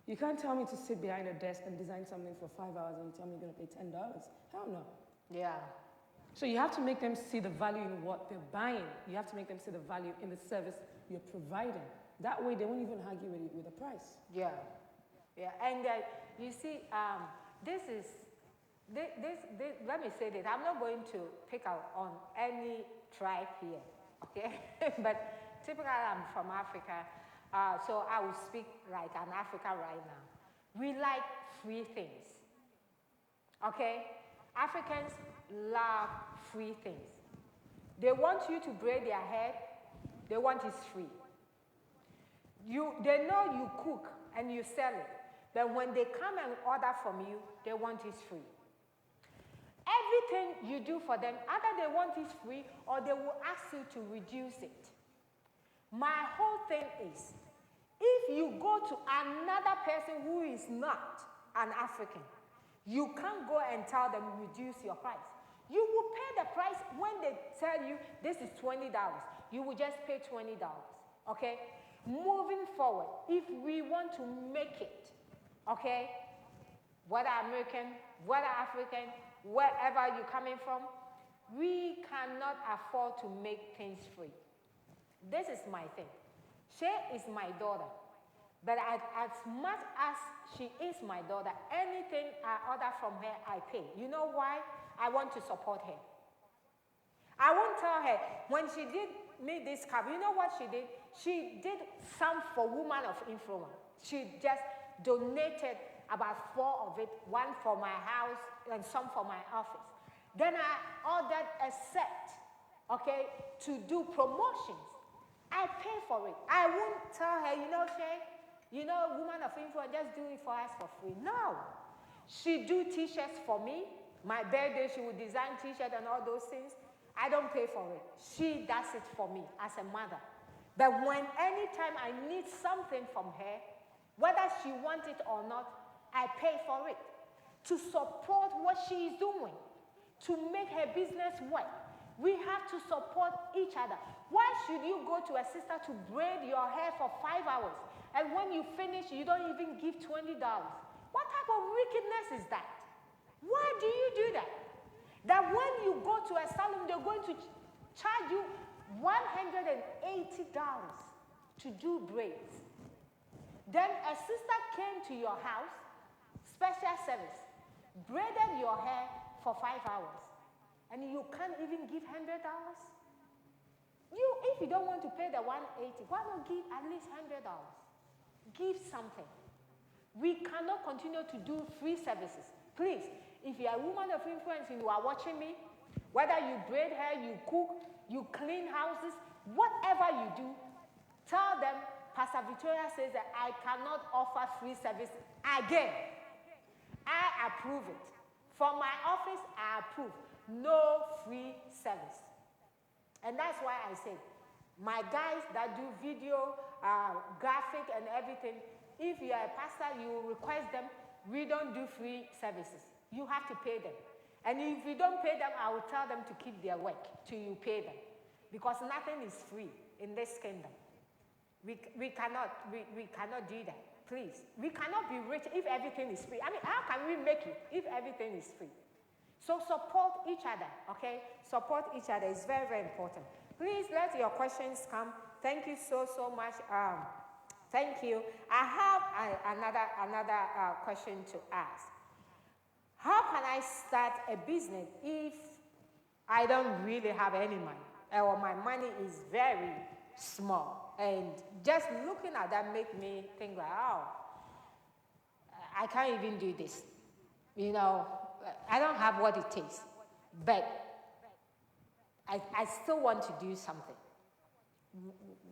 Speaker 3: You can't tell me to sit behind a desk and design something for 5 hours and you tell me you're going to pay $10. Hell no.
Speaker 2: Yeah.
Speaker 3: So you have to make them see the value in what they're buying. You have to make them see the value in the service you're providing. That way, they won't even argue with the price.
Speaker 2: Yeah. Yeah. And you see, this, let me say this. I'm not going to pick out on any tribe here, okay? But typically, I'm from Africa, so I will speak like an African right now. We like free things, okay? Africans love free things. They want you to braid their hair. They want it free. They know you cook and you sell it. But when they come and order from you, they want it free. Everything you do for them, either they want it free or they will ask you to reduce it. My whole thing is, if you go to another person who is not an African, you can't go and tell them reduce your price. You will pay the price when they tell you this is $20. You will just pay $20, okay? Moving forward, if we want to make it, okay, whether American, whether African, wherever you're coming from, we cannot afford to make things free. This is my thing. She is my daughter. But as much as she is my daughter, anything I order from her, I pay. You know why? I want to support her. I won't tell her, when she did me this cup, you know what she did? She did some for women of influence. She just donated about 4 of it, one for my house and some for my office. Then I ordered a set, okay, to do promotions. I pay for it. I won't tell her, you know, Shay, you know, woman of influence, just do it for us for free. No. She do t-shirts for me. My birthday, she would design t-shirts and all those things. I don't pay for it. She does it for me as a mother. But when anytime I need something from her, whether she wants it or not, I pay for it. To support what she is doing, to make her business work. We have to support each other. Why should you go to a sister to braid your hair for 5 hours, and when you finish, you don't even give $20? What type of wickedness is that? Why do you do that? That when you go to a salon, they're going to charge you $180 to do braids. Then a sister came to your house, special service, braided your hair for 5 hours, and you can't even give $100? If you don't want to pay the $180, why not give at least $100? Give something. We cannot continue to do free services. Please, if you are a woman of influence and you are watching me, whether you braid hair, you cook, you clean houses, whatever you do, tell them Pastor Victoria says that I cannot offer free service again. I approve it. For my office, I approve. No free service. And that's why I say, my guys that do video, graphic and everything, if you are a pastor, you request them, we don't do free services. You have to pay them. And if you don't pay them, I will tell them to keep their work till you pay them. Because nothing is free in this kingdom. We cannot do that. Please. We cannot be rich if everything is free. I mean, how can we make it if everything is free? So support each other, okay? Support each other is very, very important. Please let your questions come. Thank you so much. Thank you. I have another question to ask. How can I start a business if I don't really have any money, or my money is very small? And just looking at that make me think like, oh, I can't even do this. You know, I don't have what it takes, but I still want to do something.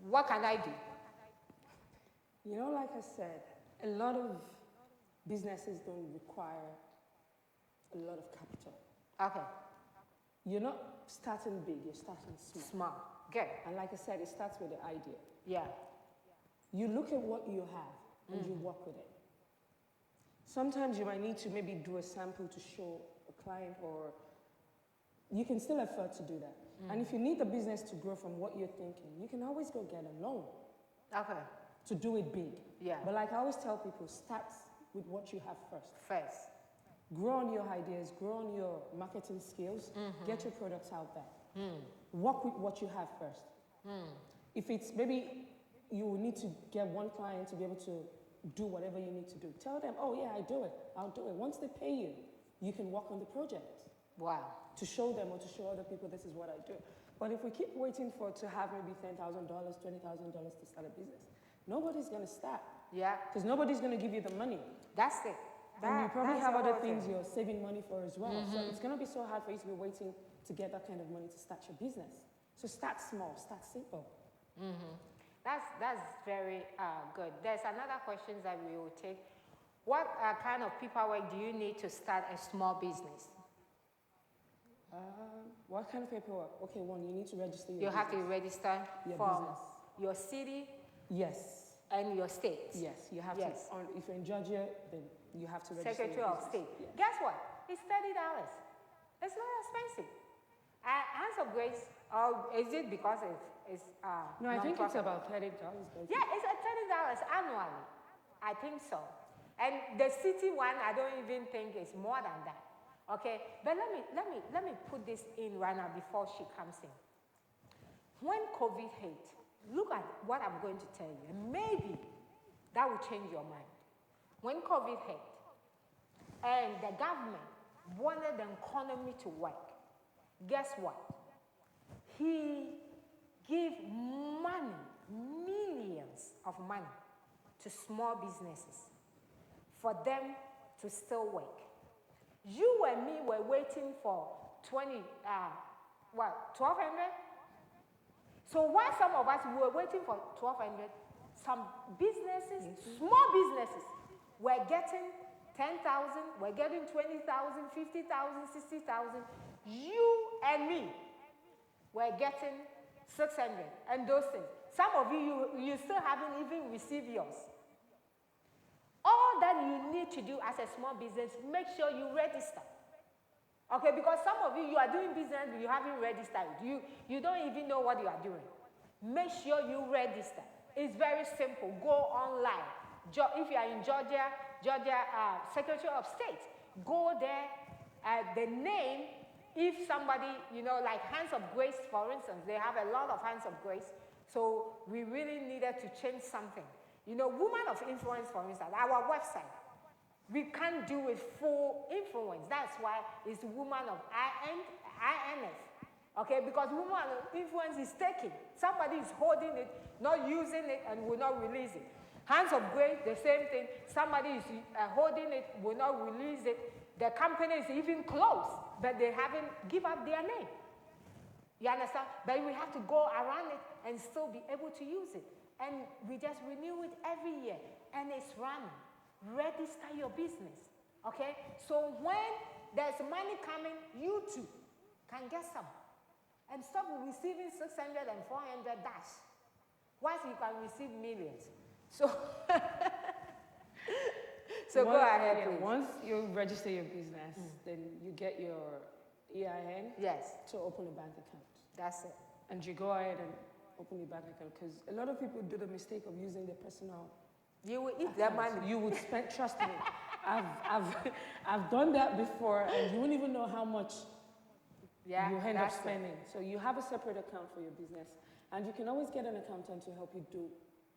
Speaker 2: What can I do?
Speaker 3: You know, like I said, a lot of businesses don't require a lot of capital.
Speaker 2: Okay.
Speaker 3: You're not starting big, you're starting small.
Speaker 2: Small. Good.
Speaker 3: And like I said, it starts with the idea.
Speaker 2: Yeah.
Speaker 3: You look at what you have and you work with it. Sometimes you might need to maybe do a sample to show a client, or you can still afford to do that. And if you need the business to grow from what you're thinking, you can always go get a loan.
Speaker 2: Okay.
Speaker 3: To do it big.
Speaker 2: Yeah.
Speaker 3: But like I always tell people, start with what you have first.
Speaker 2: First.
Speaker 3: Grow on your ideas, grow on your marketing skills, get your products out there. Work with what you have first. If it's maybe you need to get one client to be able to do whatever you need to do, tell them, oh yeah, I'll do it. Once they pay you, you can work on the project.
Speaker 2: Wow.
Speaker 3: To show them or to show other people this is what I do. But if we keep waiting to have maybe $10,000, $20,000 to start a business, nobody's going to start.
Speaker 2: Yeah.
Speaker 3: Because nobody's going to give you the money.
Speaker 2: That's it.
Speaker 3: And you probably
Speaker 2: That's
Speaker 3: have
Speaker 2: the
Speaker 3: other
Speaker 2: whole
Speaker 3: things
Speaker 2: thing.
Speaker 3: you're saving money for as well. So it's going to be so hard for you to be waiting to get that kind of money to start your business. So start small, start simple.
Speaker 2: That's very good. There's another question that we will take. What kind of paperwork do you need to start a small business?
Speaker 3: What kind of paperwork? Okay, one, you need to register your
Speaker 2: You have to
Speaker 3: business.
Speaker 2: register
Speaker 3: Your
Speaker 2: from
Speaker 3: business.
Speaker 2: your city
Speaker 3: Yes.
Speaker 2: and your state.
Speaker 3: Yes, you have
Speaker 2: Yes.
Speaker 3: to. If you're in Georgia, then you have to register
Speaker 2: Secretary
Speaker 3: your
Speaker 2: of
Speaker 3: business.
Speaker 2: State.
Speaker 3: Yes.
Speaker 2: Guess what? It's $30. It's not expensive. Hands of Grace, or is it because it's
Speaker 3: No, I think it's
Speaker 2: non-profit?
Speaker 3: about $30.
Speaker 2: Yeah, it's at $30 annually. I think so. And the city one, I don't even think it's more than that. Okay, but let me put this in right now before she comes in. When COVID hit, look at what I'm going to tell you, and maybe that will change your mind. When COVID hit, and the government wanted the economy to work, guess what? He gave money, millions of money, to small businesses for them to still work. You and me were waiting for 1,200? So while some of us were waiting for 1,200, some businesses, small businesses, were getting 10,000, were getting 20,000, 50,000, 60,000. You and me were getting 600 and those things. Some of you still haven't even received yours. All that you need to do as a small business, make sure you register. Okay, because some of you are doing business, but you haven't registered. You don't even know what you are doing. Make sure you register. It's very simple. Go online. If you are in Georgia Secretary of State, go there. The name, if somebody, like Hands of Grace, for instance, they have a lot of Hands of Grace. So we really needed to change something. Woman of Influence, for instance, our website, we can't do it full influence. That's why it's Woman of INF. Okay, because Woman of Influence is taken. Somebody is holding it, not using it, and will not release it. Hands of Grace, the same thing. Somebody is holding it, will not release it. The company is even closed, but they haven't given up their name. You understand? But we have to go around it and still be able to use it. And we just renew it every year, and it's running. Register your business, okay? So when there's money coming, you too can get some. And stop receiving 600 and 400 dash. Once you can receive millions. So, go ahead, please.
Speaker 3: Once you register your business, then you get your EIN
Speaker 2: Yes,
Speaker 3: to open a bank account.
Speaker 2: that's it.
Speaker 3: And you go ahead and open your bank account because a lot of people do the mistake of using their personal.
Speaker 2: You will eat that
Speaker 3: account.
Speaker 2: money.
Speaker 3: You would spend. Trust me, I've done that before, and you won't even know how much you end up
Speaker 2: that's it.
Speaker 3: spending. So you have a separate account for your business, and you can always get an accountant to help you do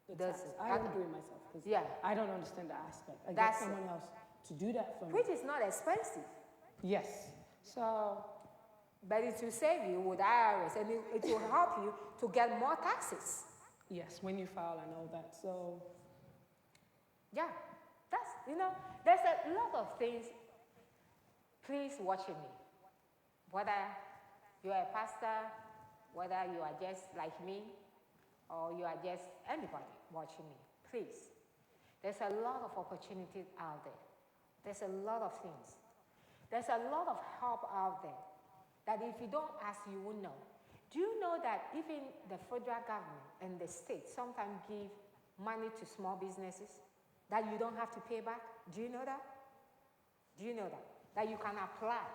Speaker 3: the
Speaker 2: That's
Speaker 3: tax.
Speaker 2: it.
Speaker 3: I don't do it myself because
Speaker 2: Yeah.
Speaker 3: I don't understand the aspect. I
Speaker 2: That's
Speaker 3: get someone else to do that for me.
Speaker 2: Which is not expensive,
Speaker 3: Yes. So
Speaker 2: but it will save you with IRS, and it will help you to get more taxes.
Speaker 3: yes, when you file and all that. So
Speaker 2: Yeah, there's a lot of things. Please watch me. Whether you are a pastor, whether you are just like me, or you are just anybody watching me, please. There's a lot of opportunities out there. There's a lot of things. There's a lot of help out there that if you don't ask, you won't know. Do you know that even the federal government and the state sometimes give money to small businesses that you don't have to pay back? Do you know that? Do you know that? That you can apply.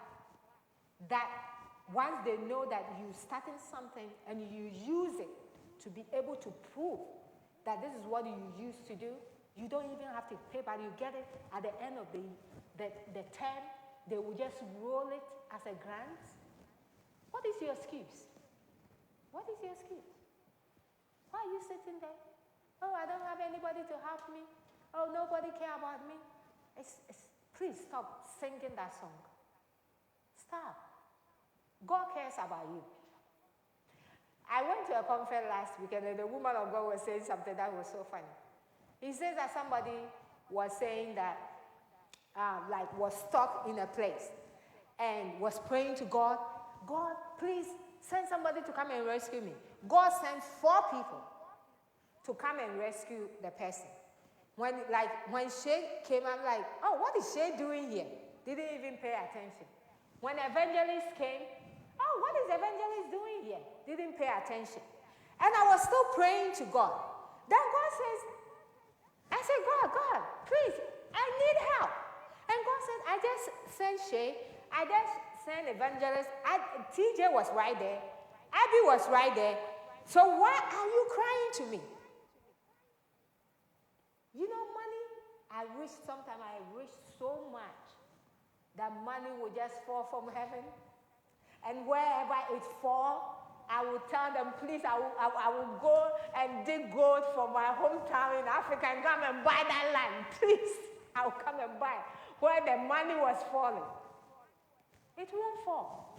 Speaker 2: That once they know that you're starting something and you use it to be able to prove that this is what you used to do, you don't even have to pay back. You get it at the end of the term. They will just roll it as a grant. What is your excuse? What is your excuse? Why are you sitting there? Oh, I don't have anybody to help me. Oh, nobody care about me. Please stop singing that song. Stop. God cares about you. I went to a conference last week, and the woman of God was saying something that was so funny. He says that somebody was saying that like was stuck in a place and was praying to God, God, please send somebody to come and rescue me. God sent 4 people to come and rescue the person. When Shay came, I'm like, oh, what is Shay doing here? Didn't even pay attention. When evangelist came, oh, what is evangelist doing here? Didn't pay attention. And I was still praying to God. Then God says, I said, God, please, I need help. And God said, I just sent Shay. I just sent evangelist. TJ was right there. Abby was right there. So why are you crying to me? You know, money, I wish so much that money would just fall from heaven. And wherever it falls, I will tell them, please, I will go and dig gold from my hometown in Africa and come and buy that land. Please, I will come and buy where the money was falling. It won't fall.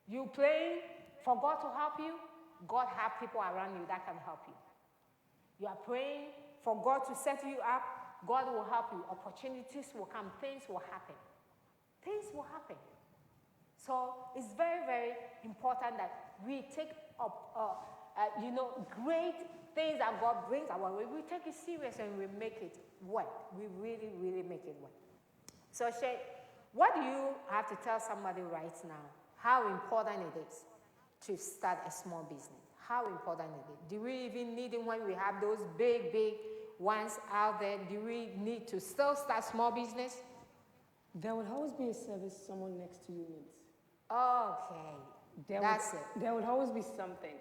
Speaker 2: You praying for God to help you, God have people around you that can help you. You are praying for God to set you up, God will help you. Opportunities will come, things will happen. Things will happen. So it's very, very important that we take up, great things that God brings our way. We take it serious and we make it work. We really, really make it work. So Shay, what do you have to tell somebody right now? How important it is to start a small business? How important it is? Do we even need it when we have those big, big ones out there? Do we need to still start small business?
Speaker 3: There will always be a service someone next to you needs.
Speaker 2: Okay. That's it.
Speaker 3: There would always be something.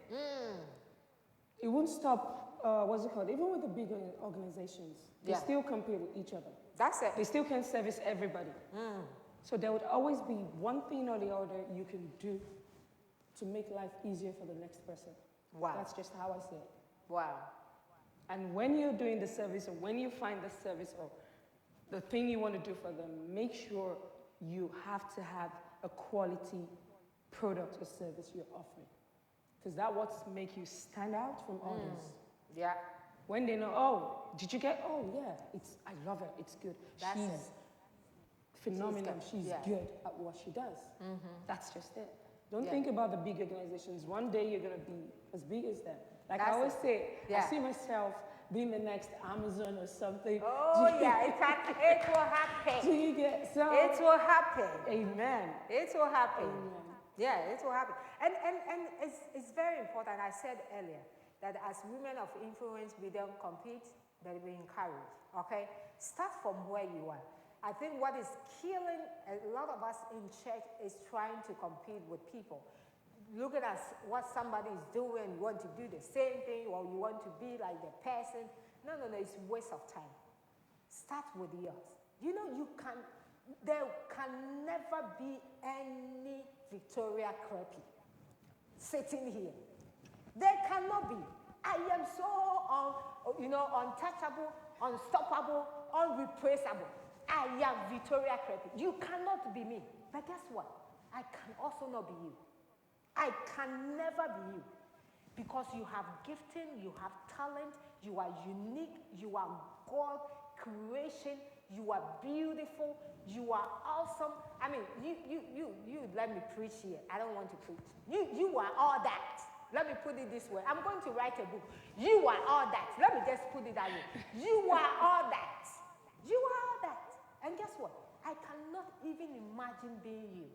Speaker 3: It won't stop, even with the bigger organizations, they still compete with each other.
Speaker 2: That's it.
Speaker 3: They still can't service everybody. So there would always be one thing or the other you can do to make life easier for the next person.
Speaker 2: Wow.
Speaker 3: That's just how I see it.
Speaker 2: Wow.
Speaker 3: And when you're doing the service, or when you find the service or the thing you want to do for them, make sure you have to have a quality product or service you're offering. Because that's what makes you stand out from others.
Speaker 2: Yeah.
Speaker 3: When they know, oh, did you get, oh yeah, I love her, it's good. She's phenomenal, she's good at what she does. That's just it. Don't think about the big organizations. One day you're going to be as big as them. Like I always say, I see myself being the next Amazon or something.
Speaker 2: Oh, it will happen.
Speaker 3: Do you get so?
Speaker 2: It will happen.
Speaker 3: Amen.
Speaker 2: It will happen.
Speaker 3: Amen.
Speaker 2: Yeah, it will happen. And it's very important. I said earlier that as women of influence, we don't compete, but we encourage. Okay? Start from where you are. I think what is killing a lot of us in church is trying to compete with people. Looking at what somebody is doing, you want to do the same thing, or you want to be like the person. No, it's a waste of time. Start with yours. You know, there can never be any Victoria Crepy sitting here. There cannot be. I am so untouchable, unstoppable, unreplaceable. I am Victoria Crepy. You cannot be me. But guess what? I can also not be you. I can never be you. Because you have gifting, you have talent, you are unique, you are God creation, you are beautiful, you are awesome. I mean, you let me preach here. I don't want to preach. You are all that. Let me put it this way. I'm going to write a book. You are all that. Let me just put it that way. You are all that. You are all that. And guess what? I cannot even imagine being you.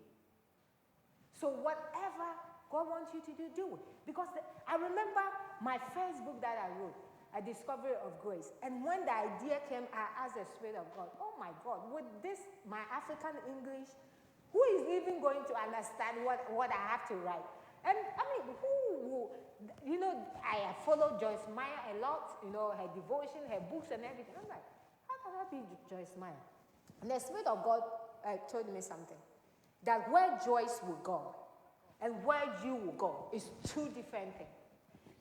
Speaker 2: So whatever God wants you to do it. Because I remember my first book that I wrote, A Discovery of Grace. And when the idea came, I asked the Spirit of God, oh my God, with this, my African English, who is even going to understand what I have to write? And I mean, I have followed Joyce Meyer a lot, her devotion, her books and everything. I'm like, how can I be Joyce Meyer? And the Spirit of God told me something. That where Joyce will go and where you will go is two different things.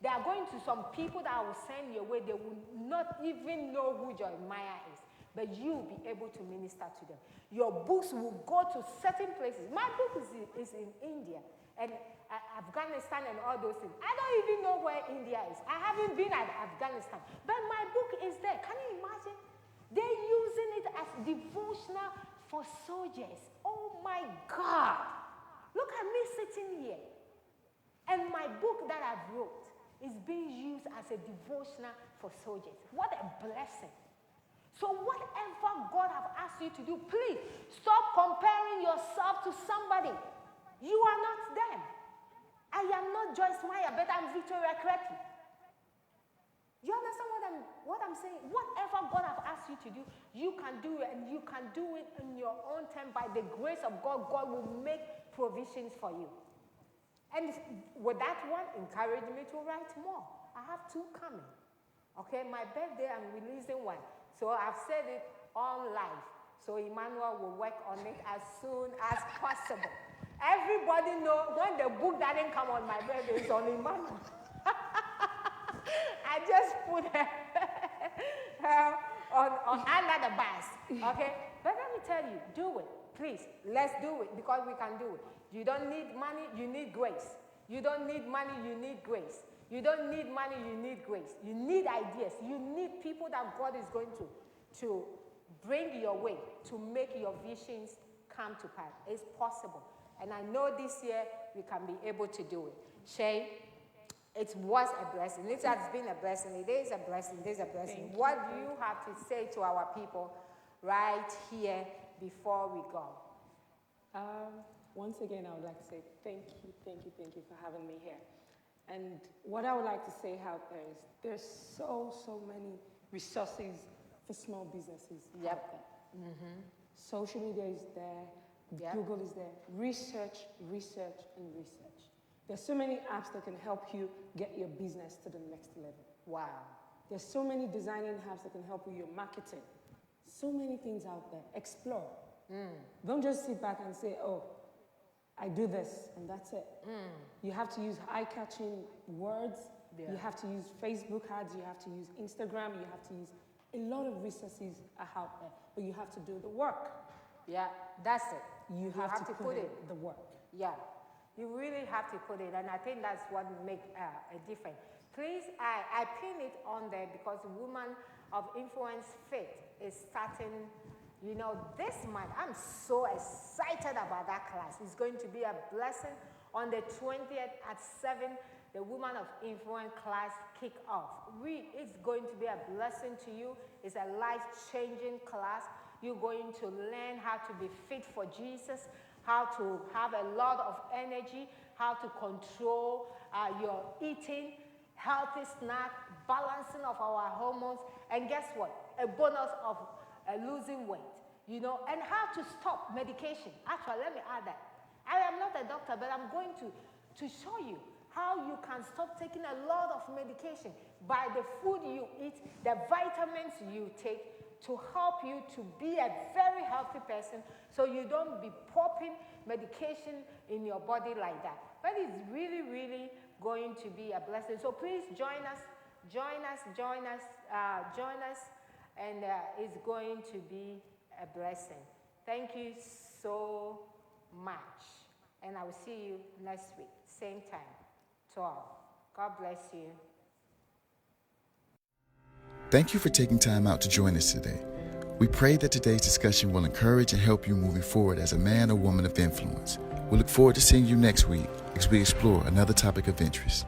Speaker 2: They are going to some people that I will send your way. They will not even know who Joyce Meyer is. But you will be able to minister to them. Your books will go to certain places. My book is in India and Afghanistan and all those things. I don't even know where India is. I haven't been at Afghanistan. But my book is there. Can you imagine? They're using it as devotional for soldiers. Oh my God. Look at me sitting here. And my book that I've wrote is being used as a devotional for soldiers. What a blessing. So whatever God have asked you to do, please stop comparing yourself to somebody. You are not them. I am not Joyce Meyer, but I'm Victoria Kreti. You understand what I'm saying? Whatever God have asked you to do, you can do it, and you can do it in your own time. By the grace of God, God will make provisions for you. And with that one, encourage me to write more. I have 2 coming. Okay, my birthday, I'm releasing one. So I've said it on live. So Emmanuel will work on it as soon as possible. Everybody know when the book doesn't come on my birthday, it's on Emmanuel. I just put her on under the bus. Okay? But let me tell you, do it. Please, let's do it because we can do it. You don't need money, you need grace. You don't need money, you need grace. You don't need money, you need grace. You need ideas. You need people that God is going to bring your way to make your visions come to pass. It's possible. And I know this year we can be able to do it. Shay, it was a blessing. It has been a blessing. It is a blessing. It is a blessing. What do you have to say to our people right here before we go?
Speaker 3: Once again, I would like to say thank you for having me here. And what I would like to say out there is there's so many resources for small businesses out there. Mm-hmm. Social media is there. Google is there. Research. There's so many apps that can help you get your business to the next level.
Speaker 2: Wow.
Speaker 3: There's so many designing apps that can help with your marketing. So many things out there. Explore. Don't just sit back and say, oh, I do this, and that's it. You have to use eye-catching words. Yeah. You have to use Facebook ads. You have to use Instagram. You have to use a lot of resources are out there, but you have to do the work.
Speaker 2: Yeah, that's it.
Speaker 3: You have to put in the work.
Speaker 2: Yeah, you really have to put it, and I think that's what makes a difference. Please, I pin it on there because Woman of Influence Faith is starting. You know, this month, I'm so excited about that class. It's going to be a blessing. On the 20th at 7, the Woman of Influence class kick off. It's going to be a blessing to you. It's a life-changing class. You're going to learn how to be fit for Jesus, how to have a lot of energy, how to control your eating, healthy snack, balancing of our hormones, and guess what? A bonus of losing weight, you know, and how to stop medication. Actually, let me add that. I am not a doctor, but I'm going to show you how you can stop taking a lot of medication by the food you eat, the vitamins you take to help you to be a very healthy person so you don't be popping medication in your body like that. But it's really, really going to be a blessing. So please join us, and it's going to be a blessing. Thank you so much. And I will see you next week, same time, 12. God bless you.
Speaker 4: Thank you for taking time out to join us today. We pray that today's discussion will encourage and help you moving forward as a man or woman of influence. We look forward to seeing you next week as we explore another topic of interest.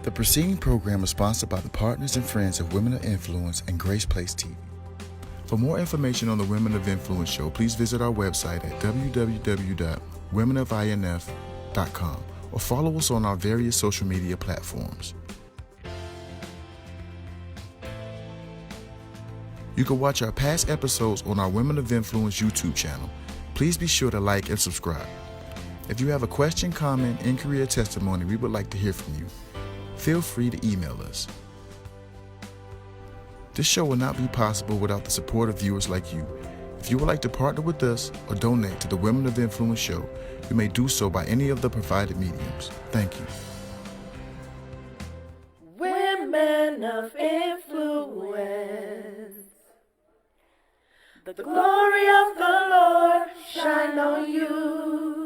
Speaker 4: The preceding program is sponsored by the partners and friends of Women of Influence and Grace Place TV. For more information on the Women of Influence show, please visit our website at www.womenofinf.com or follow us on our various social media platforms. You can watch our past episodes on our Women of Influence YouTube channel. Please be sure to like and subscribe. If you have a question, comment, inquiry, or testimony, we would like to hear from you. Feel free to email us. This show will not be possible without the support of viewers like you. If you would like to partner with us or donate to the Women of Influence show, you may do so by any of the provided mediums. Thank you.
Speaker 1: Women of Influence. The glory of the Lord shine on you.